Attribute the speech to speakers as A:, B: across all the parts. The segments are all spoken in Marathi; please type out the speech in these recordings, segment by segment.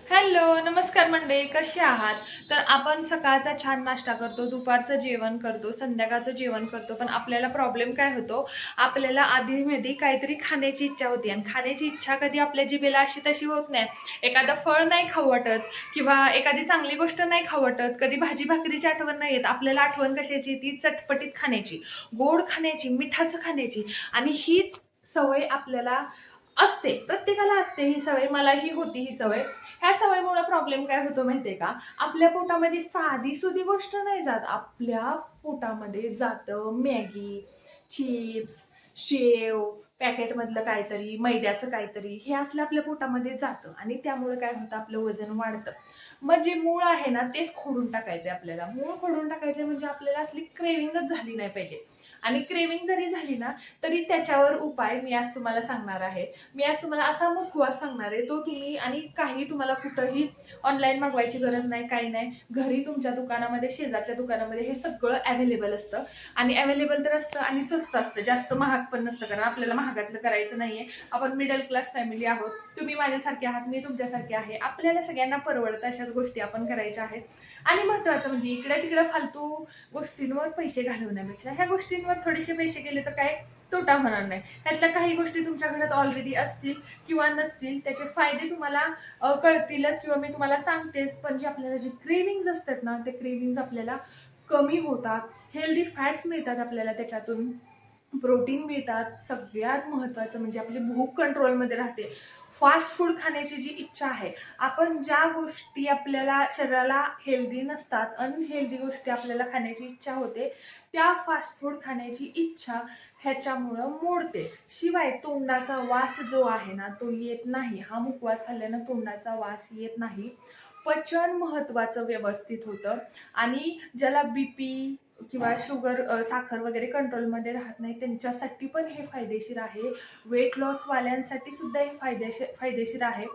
A: हॅलो, नमस्कार मंडळी, कसे आहात? तर आपण सकाळचा छान नाश्ता करतो, दुपारचं जेवण करतो, संध्याकाळचं जेवण करतो, पण आपल्याला प्रॉब्लेम काय होतो? आपल्याला आधी-मधी काहीतरी खाण्याची इच्छा होती आणि खाण्याची इच्छा कधी आपल्या जिभेला अशी तशी होत नाही. एखादं फळ नाही खाऊ वाटत किंवा एखादी चांगली गोष्ट नाही खाऊ वाटत, कधी भाजी-भाकरीची आठवण नाही येत. आपल्याला आठवण कशाची येते? चटपटीत खाण्याची, गोड खाण्याची, मिठाचं खाण्याची आणि हीच सवय आपल्याला असते. प्रत्येकाला असते ही सवय, मलाही होती ही सवय. ह्या सवयीमुळे प्रॉब्लेम काय होतो माहितीये का? आपल्या पोटामध्ये साधी सुधी गोष्ट नाही जात, आपल्या पोटामध्ये जातं मॅगी, चिप्स, शेव, पॅकेटमधलं काहीतरी, मैद्याचं काहीतरी, हे असलं आपल्या पोटामध्ये जातं आणि त्यामुळे काय होतं, आपलं वजन वाढतं. मग जे मूळ आहे ना, तेच खोडून टाकायचे आपल्याला. मूळ खोडून टाकायचे म्हणजे आपल्याला असली क्रेविंगच झाली नाही पाहिजे. आणि क्रेविंग जरी झाली ना, तरी त्याच्यावर उपाय मी आज तुम्हाला सांगणार आहे. मी आज तुम्हाला असा मुखवास सांगणार आहे, तो तुम्ही आणि काही तुम्हाला कुठंही ऑनलाईन मागवायची गरज नाही, काही नाही. घरी तुमच्या दुकानामध्ये, शेजारच्या दुकानामध्ये हे सगळं अवेलेबल असतं आणि अवेलेबल तर असतं आणि स्वस्त असतं. जास्त महाग पण नसतं, कारण आपल्याला महागातलं करायचं नाहीये. आपण मिडल क्लास फॅमिली आहोत. तुम्ही माझ्यासारखे आहात, मी तुमच्यासारखे आहे. आपल्याला सगळ्यांना परवडतं अशाच गोष्टी आपण करायच्या आहेत. आणि महत्त्वाचं म्हणजे इकडे तिकडे फालतू गोष्टींवर पैसे घालवण्यापेक्षा ह्या गोष्टींवर थोडेसे पैसे गेले तर काय तोटा होणार नाही. त्यातल्या काही गोष्टी तुमच्या घरात ऑलरेडी असतील किंवा नसतील, त्याचे फायदे तुम्हाला कळतीलच किंवा मी तुम्हाला सांगतेच. पण जे आपल्याला जे क्रेविंग्ज असतात ना, ते क्रेविंग्ज आपल्याला कमी होतात. हेल्दी फॅट्स मिळतात आपल्याला त्याच्यातून, प्रोटीन मिळतात. सगळ्यात महत्त्वाचं म्हणजे आपली भूक कंट्रोलमध्ये राहते. फास्ट फूड खाण्याची जी इच्छा आहे, आपण ज्या गोष्टी आपल्याला शरीराला हेल्दी नसतात, अनहेल्दी गोष्टी आपल्याला खाण्याची इच्छा होते, त्या फास्ट फूड खाण्याची इच्छा ह्याच्यामुळं मोडते. शिवाय तोंडाचा वास जो आहे ना, तो येत नाही. हा मुखवास खाल्ल्यानं तोंडाचा वास येत नाही. पचन महत्त्वाचं व्यवस्थित होतं आणि ज्याला बीपी किंवा शुगर, साखर वगैरे कंट्रोलमध्ये राहत नाही, त्यांच्यासाठी पण हे फायदेशीर आहे. वेट लॉसवाल्यांसाठी सुद्धा हे फायदेशीर आहे.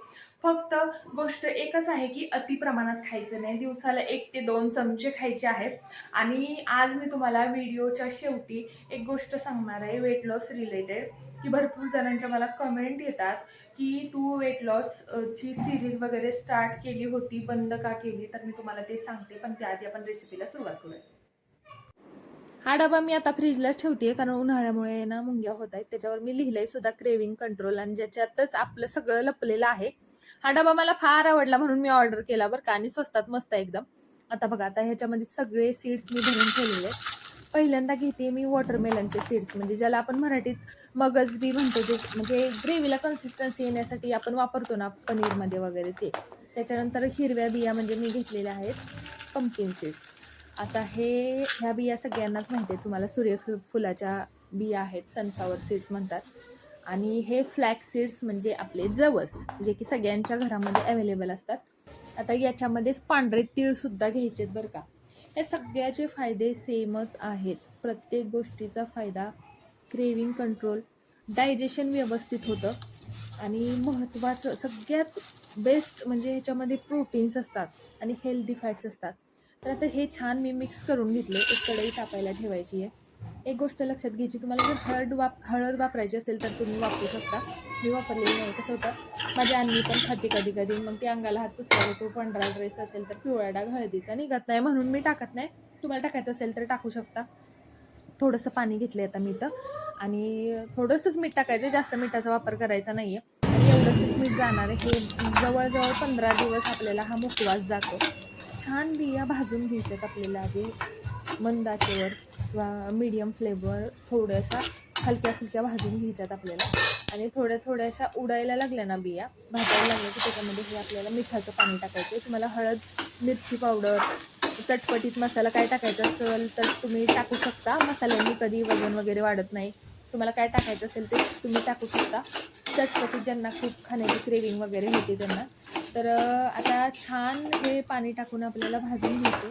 A: फक्त गोष्ट एकच आहे की अति प्रमाणात खायचं नाही. दिवसाला 1 ते 2 चमचे खायचे आहेत. आणि आज मी तुम्हाला व्हिडिओच्या शेवटी एक गोष्ट सांगणार आहे वेट लॉस रिलेटेड, की भरपूर जणांच्या मला कमेंट येतात की तू वेट लॉस ची सिरीज वगैरे स्टार्ट केली होती, बंद का केली? तर मी तुम्हाला ते सांगते, पण त्याआधी आपण रेसिपीला सुरुवात करूया. हा डबा मी आता फ्रीजलाच ठेवतेय, कारण उन्हाळ्यामुळे ना मुंग्या होत आहेत. त्याच्यावर मी लिहिलंय सुद्धा क्रेविंग कंट्रोल, आणि ज्याच्यातच आपलं सगळं लपलेलं आहे. हा डबा मला फार आवडला म्हणून मी ऑर्डर केला बरं का, आणि स्वस्तात मस्त आहे एकदम. आता बघा, आता ह्याच्यामध्ये सगळे सीड्स मी भरून ठेवलेले आहेत. पहिल्यांदा घेते मी वॉटरमेलनचे सीड्स, म्हणजे ज्याला आपण मराठीत मगज बी म्हणतो, जे म्हणजे ग्रेव्हीला कन्सिस्टन्सी येण्यासाठी आपण वापरतो ना पनीरमध्ये वगैरे ते. त्याच्यानंतर हिरव्या बिया म्हणजे मी घेतलेल्या आहेत पंपकिन सीड्स. आता ह्या बिया सगळ्यांनाच माहिती आहेत तुम्हाला, फुलाच्या बिया आहेत, सनफ्लॉवर सीड्स म्हणतात. आणि हे फ्लॅक्स सीड्स म्हणजे आपले जवस, जे की सगळ्यांच्या घरामध्ये अवेलेबल असतात. आता याच्यामध्येच पांढरे तीळ सुद्धा घ्यायचे बरं का. हे सगळ्याचे फायदे सेमच आहेत. प्रत्येक गोष्टीचा फायदा क्रेविंग कंट्रोल, डायजेशन व्यवस्थित होतं, आणि महत्त्वाचं सगळ्यात बेस्ट म्हणजे ह्याच्यामध्ये प्रोटीन्स असतात आणि हेल्दी फॅट्स असतात. तर आता हे छान मी मिक्स करून घेतले. एक कढई तापायला ठेवायची आहे. एक गोष्ट लक्षात घ्यायची, तुम्हाला जर हळद वापरायची असेल तर तुम्ही वापरू शकता. मी वापरलेली नाही. कसं होतं, माझी अन्नी पण खाते कधी कधी, मग ती अंगाला हात पुसला तो पांढरा ड्रेस असेल तर पिवळा डाग हळदीचा निघत नाही, म्हणून मी टाकत नाही. तुम्हाला टाकायचं असेल तर टाकू शकता. थोडंसं पाणी घेतलंय आता मी इथं, आणि थोडंसंच मीठ टाकायचं, जास्त मिठाचा वापर करायचा नाहीये. आणि एवढंसंच मीठ जाणार आहे. हे जवळजवळ 15 दिवस आपल्याला हा मुखवास जातो. छान बिया भाजून घ्यायच्यात आपल्याला आधी, मंद आचेवर किंवा मीडियम फ्लेमवर थोड्याशा हलक्या फुलक्या भाजून घ्यायच्यात आपल्याला. आणि थोड्या थोड्याशा उडायला लागल्या ना बिया, भाजायला लागल्या की त्याच्यामध्ये हे आपल्याला मिठाचं पाणी टाकायचं आहे. तुम्हाला हळद, मिरची पावडर, चटपटीत मसाला काय टाकायचा असेल तर तुम्ही टाकू शकता. मसाल्यांनी कधी वजन वगैरे वाढत नाही. तुम्हाला काय टाकायचं असेल ते तुम्ही टाकू शकता. चटपटीत ज्यांना खूप खाण्याची क्रेविंग वगैरे होते त्यांना. तर आता छान हे पाणी टाकून आपल्याला भाजून घ्यायचं.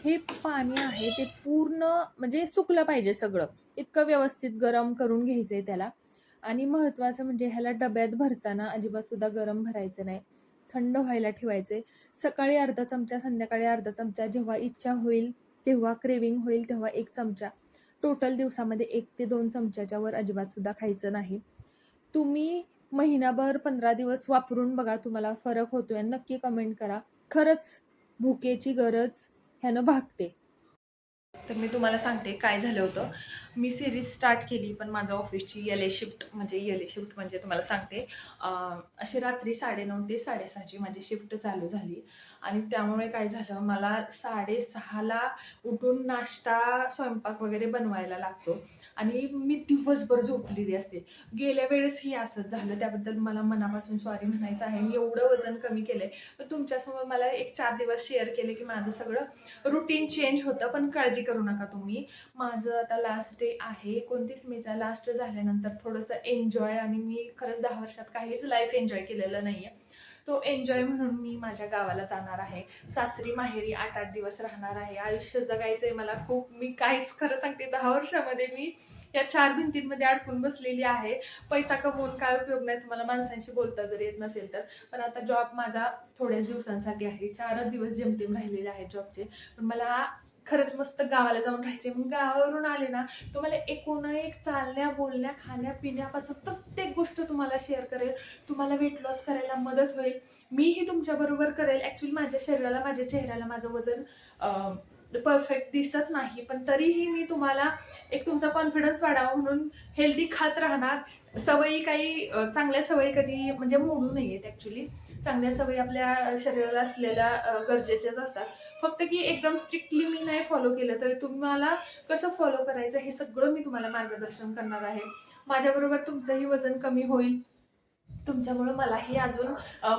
A: हे पाणी आहे ते पूर्ण म्हणजे सुकलं पाहिजे सगळं. इतकं व्यवस्थित गरम करून घ्यायचंय त्याला. आणि महत्त्वाचं म्हणजे ह्याला डब्यात भरताना अजिबात सुद्धा गरम भरायचं नाही. थंड व्हायला ठेवायचे. सकाळी अर्धा चमचा, संध्याकाळी अर्धा चमचा, जेव्हा इच्छा होईल तेव्हा, क्रेविंग होईल तेव्हा 1 चमचा. टोटल दिवसामध्ये 1 ते 2 चमच्याच्या वर अजिबात सुद्धा खायचं नाही. तुम्ही महिनाभर 15 दिवस वापरून बघा, तुम्हाला फरक होतोय आणि नक्की कमेंट करा. खरंच भुकेची गरज ह्यानं भागते. तर मी तुम्हाला सांगते काय झालं होतं. मी सिरीज स्टार्ट केली, पण माझं ऑफिसची एल ए शिफ्ट म्हणजे तुम्हाला सांगते, अशी रात्री 9:30 ते 6:30ची माझी शिफ्ट चालू झाली. आणि त्यामुळे काय झालं, मला 6:30ला उठून नाश्ता, स्वयंपाक वगैरे बनवायला लागतो आणि मी दिवसभर झोपलेली असते. गेल्या वेळेसही असंच झालं. त्याबद्दल मला मनापासून सॉरी म्हणायचं आहे. मी एवढं वजन कमी केलंय. पण तुमच्यासमोर मला एक 4 दिवस शेअर केले की माझं सगळं रुटीन चेंज होतं. पण काळजी करू नका तुम्ही. माझं आता लास्ट डे आहे 29 मेचा. लास्ट झाल्यानंतर थोडंसं एन्जॉय, आणि मी खरंच 10 वर्षात काहीच लाईफ एन्जॉय केलेलं नाहीये. तो एन्जॉय म्हणून मी माझ्या गावाला जाणार आहे. सासरी माहेरी 8-8 दिवस राहणार आहे. आयुष्य जगायचंय मला खूप. मी काहीच, खरं सांगते, 10 वर्षामध्ये मी या 4 भिंतींमध्ये अडकून बसलेली आहे. पैसा कमवून काय उपयोग नाही तुम्हाला माणसांशी बोलता जर येत नसेल तर. पण आता जॉब माझा थोड्याच दिवसांसाठी आहे. 4च दिवस जेमतेम राहिलेले आहेत जॉबचे. पण मला खरंच मस्त गावाला जाऊन राहायचे. मग गावावरून आले ना, तुम्हाला एकूण-एक चालण्या, बोलण्या, खाण्या पिण्यापासून प्रत्येक गोष्ट तुम्हाला शेअर करेल. तुम्हाला वेट लॉस करायला मदत होईल. मीही तुमच्याबरोबर करेल. ॲक्च्युली माझ्या शरीराला, माझ्या चेहऱ्याला माझं वजन परफेक्ट दिसत नाही, पण तरीही मी तुम्हाला एक तुमचा कॉन्फिडन्स वाढावा म्हणून हेल्दी खात राहणार. सवयी काही चांगल्या सवयी कधी म्हणजे मोडू नयेत. ॲक्च्युली चांगल्या सवयी आपल्या शरीराला असलेल्या गरजेच्याच असतात. फक्त की एकदम स्ट्रिक्टली मी नाही फॉलो केलं, तर तुम्हाला कसं फॉलो करायचं हे सगळं मी तुम्हाला मार्गदर्शन करणार आहे. माझ्याबरोबर तुमचंही वजन कमी होईल. तुमच्यामुळे मलाही अजून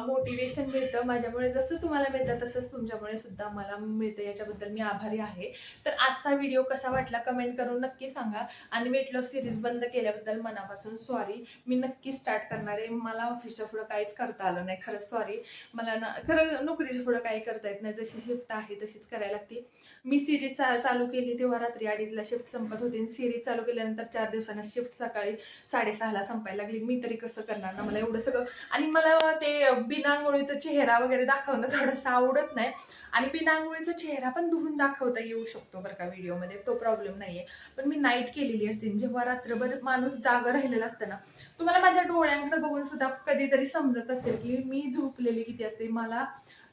A: मोटिवेशन मिळतं. माझ्यामुळे जसं तुम्हाला मिळतं तसंच तुमच्यामुळे सुद्धा मला मिळतं. याच्याबद्दल मी आभारी आहे. तर आजचा व्हिडिओ कसा वाटला कमेंट करून नक्की सांगा. आणि वेट लॉस सिरीज बंद केल्याबद्दल मनापासून सॉरी. मी नक्की स्टार्ट करणार आहे. मला ऑफिसच्या पुढं काहीच करता आलं नाही. खरंच सॉरी. मला ना खरं नोकरीच्या पुढं काही करता येत नाही. जशी शिफ्ट आहे तशीच करायला लागते. मी सिरीज चालू केली तेव्हा रात्री 2:30ला शिफ्ट संपत होती. सिरीज चालू केल्यानंतर 4 दिवसांना शिफ्ट सकाळी 6:30ला संपायला लागली. मी तरी कसं करणार ना, मला एवढं सगळं. आणि मला ते बिनांगोळीचा चेहरा वगैरे दाखवणं थोडंसं आवडत नाही. आणि बिनांगोळीचा चेहरा पण धुवून दाखवता येऊ शकतो बरं का व्हिडिओमध्ये, तो प्रॉब्लेम नाहीये. पण मी नाईट केलेली असते. जेव्हा रात्रभर माणूस जागा राहिलेला असतं ना, तुम्हाला माझ्या डोळ्यांकडे बघून सुद्धा कधीतरी समजत असेल की मी झोपलेली किती असते. मला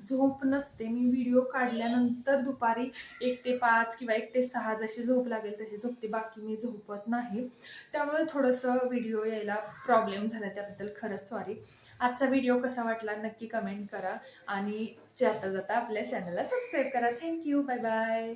A: झोप नसते. मी व्हिडिओ काढल्यानंतर दुपारी 1 ते 5 किंवा 1 ते 6 जशी झोप लागेल तशी झोपते. बाकी मी झोपत नाही. त्यामुळे थोडंसं व्हिडिओ यायला प्रॉब्लेम झाला, त्याबद्दल खरंच सॉरी. आजचा व्हिडिओ कसा वाटला नक्की कमेंट करा. आणि जाता जाता आपल्या चॅनलला सबस्क्राईब करा. थँक्यू. Bye bye.